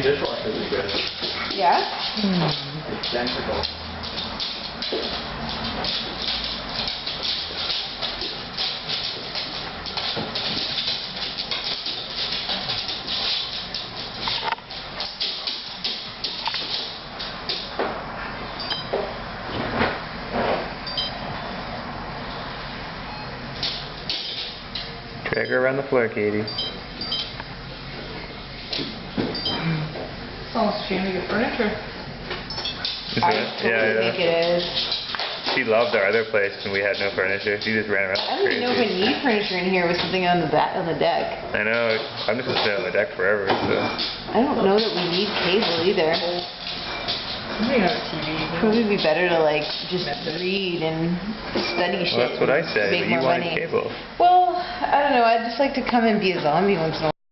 same dishwasher we good. Yeah? Identical. Drag her around the floor, Katie. It's almost a shame to get furniture. Is I it? totally Yeah, think yeah. it is. She loved our other place when we had no furniture. She just ran around I don't even know if we crazy. need furniture in here with something on the deck. I know. I'm just gonna sit on the deck forever. So. I don't know that we need cable either. Maybe not a TV. Probably be better to like just read and study shit. Well, that's what I and said, make but you more wanted money. cable. Well, I don't know. I'd just like to come and be a zombie once in a while.